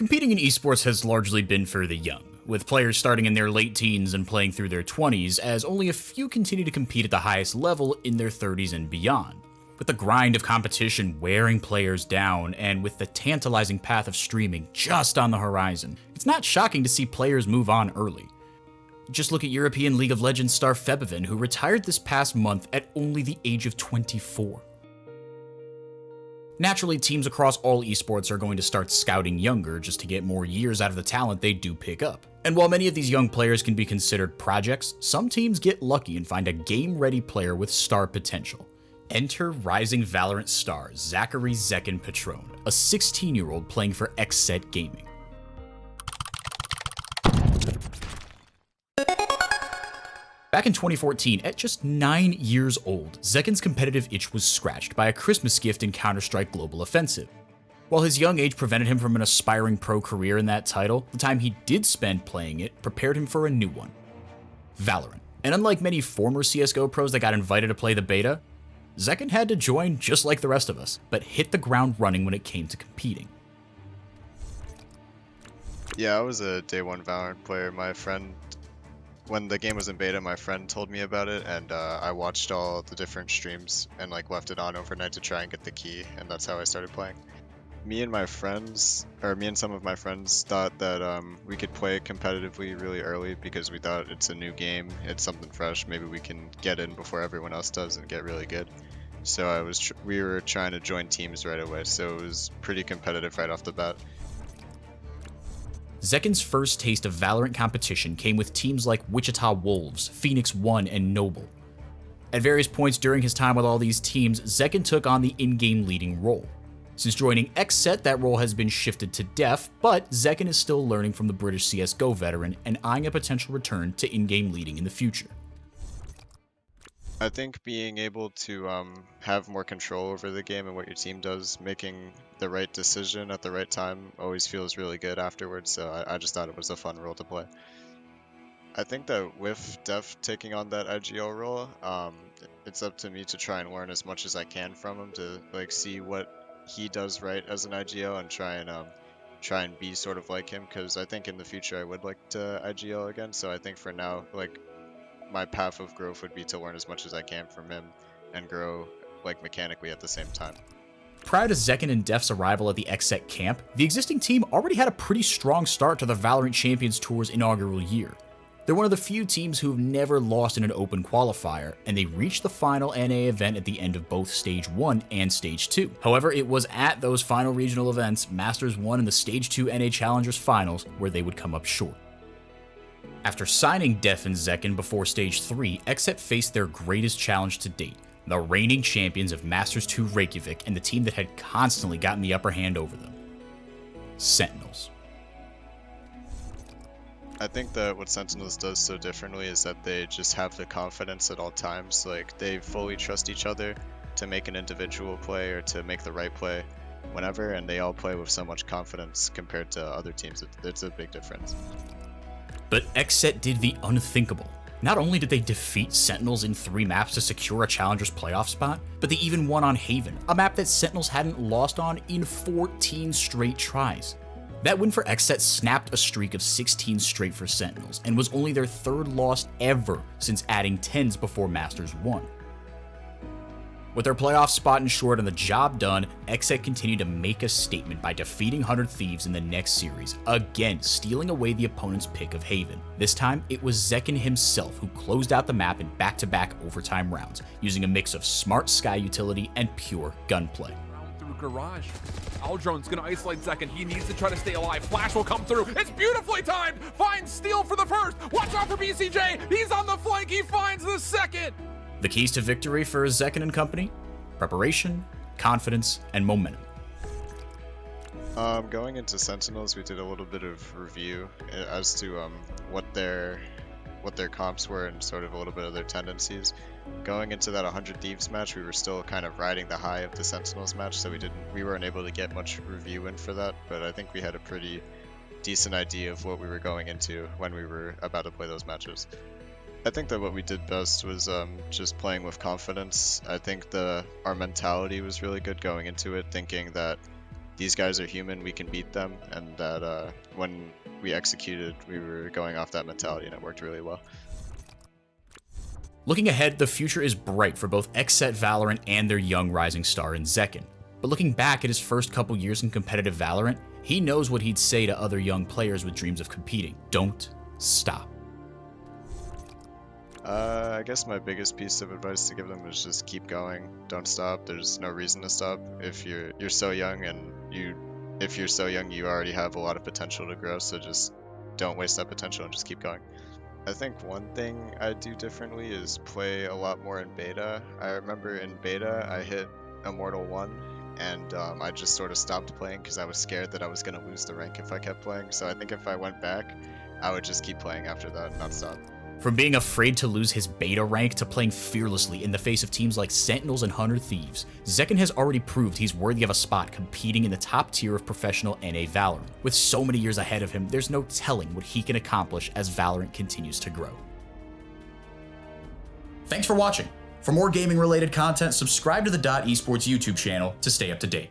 Competing in esports has largely been for the young, with players starting in their late teens and playing through their 20s, as only a few continue to compete at the highest level in their 30s and beyond. With the grind of competition wearing players down, and with the tantalizing path of streaming just on the horizon, it's not shocking to see players move on early. Just look at European League of Legends star Febiven, who retired this past month at only the age of 24. Naturally, teams across all esports are going to start scouting younger just to get more years out of the talent they do pick up. And while many of these young players can be considered projects, some teams get lucky and find a game-ready player with star potential. Enter rising Valorant star Zachary Zekin Patron, a 16-year-old playing for XSET Gaming. Back in 2014, at just 9 years old, Zekin's competitive itch was scratched by a Christmas gift in Counter-Strike Global Offensive. While his young age prevented him from an aspiring pro career in that title, the time he did spend playing it prepared him for a new one: Valorant. And unlike many former CSGO pros that got invited to play the beta, Zekin had to join just like the rest of us, but hit the ground running when it came to competing. Yeah, I was a day one Valorant player. My friend, when the game was in beta, my friend told me about it, and I watched all the different streams and left it on overnight to try and get the key, and that's how I started playing. Me and some of my friends thought that we could play competitively really early because we thought it's a new game, it's something fresh, maybe we can get in before everyone else does and get really good. So we were trying to join teams right away, so it was pretty competitive right off the bat. Zekin's first taste of Valorant competition came with teams like Wichita Wolves, Phoenix One, and Noble. At various points during his time with all these teams, Zekin took on the in-game leading role. Since joining XSET, that role has been shifted to Def, but Zekin is still learning from the British CSGO veteran and eyeing a potential return to in-game leading in the future. I think being able to have more control over the game and what your team does, making the right decision at the right time always feels really good afterwards, so I just thought it was a fun role to play. I think that with Def taking on that IGL role, it's up to me to try and learn as much as I can from him to see what he does right as an IGL and try and be sort of like him, because I think in the future I would like to IGL again. So I think for now, my path of growth would be to learn as much as I can from him and grow mechanically at the same time. Prior to Zekin and Def's arrival at the XSET camp, the existing team already had a pretty strong start to the Valorant Champions Tour's inaugural year. They're one of the few teams who've never lost in an open qualifier, and they reached the final NA event at the end of both Stage 1 and Stage 2. However, it was at those final regional events, Masters 1 and the Stage 2 NA Challengers Finals, where they would come up short. After signing Def and Zekin before Stage 3, XSET faced their greatest challenge to date, the reigning champions of Masters 2 Reykjavik and the team that had constantly gotten the upper hand over them: Sentinels. I think that what Sentinels does so differently is that they just have the confidence at all times. They fully trust each other to make an individual play or to make the right play whenever, and they all play with so much confidence compared to other teams. It's a big difference. But XSET did the unthinkable. Not only did they defeat Sentinels in 3 maps to secure a Challengers playoff spot, but they even won on Haven, a map that Sentinels hadn't lost on in 14 straight tries. That win for XSET snapped a streak of 16 straight for Sentinels, and was only their 3rd loss ever since adding 10s before Masters 1. With their playoff spot ensured and the job done, XSET continued to make a statement by defeating 100 Thieves in the next series, again stealing away the opponent's pick of Haven. This time, it was Zekin himself who closed out the map in back-to-back overtime rounds, using a mix of smart sky utility and pure gunplay. Garage. Aldron's gonna isolate Zekin. He needs to try to stay alive. Flash will come through. It's beautifully timed. Finds steal for the first. Watch out for BCJ. He's on the flank. He finds the second. The keys to victory for Zekin and company: preparation, confidence, and momentum. Going into Sentinels, we did a little bit of review as to what their comps were and sort of a little bit of their tendencies. Going into that 100 Thieves match, we were still kind of riding the high of the Sentinels match, so we weren't able to get much review in for that, but I think we had a pretty decent idea of what we were going into when we were about to play those matches. I think that what we did best was just playing with confidence. I think our mentality was really good going into it, thinking that these guys are human, we can beat them, and that when we executed, we were going off that mentality, and it worked really well. Looking ahead, the future is bright for both Xset Valorant and their young rising star in Zekken. But looking back at his first couple years in competitive Valorant, he knows what he'd say to other young players with dreams of competing. Don't stop. I guess my biggest piece of advice to give them is just keep going. Don't stop. There's no reason to stop. If you're so young, and if you're so young, you already have a lot of potential to grow. So just don't waste that potential and just keep going. I think one thing I do differently is play a lot more in beta. I remember in beta I hit Immortal 1, and I just sort of stopped playing because I was scared that I was going to lose the rank if I kept playing. So I think if I went back, I would just keep playing after that and not stop. From being afraid to lose his beta rank to playing fearlessly in the face of teams like Sentinels and 100 Thieves, Zekken has already proved he's worthy of a spot competing in the top tier of professional NA Valorant. With so many years ahead of him, there's no telling what he can accomplish as Valorant continues to grow. Thanks for watching. For more gaming-related content, subscribe to the Esports YouTube channel to stay up to date.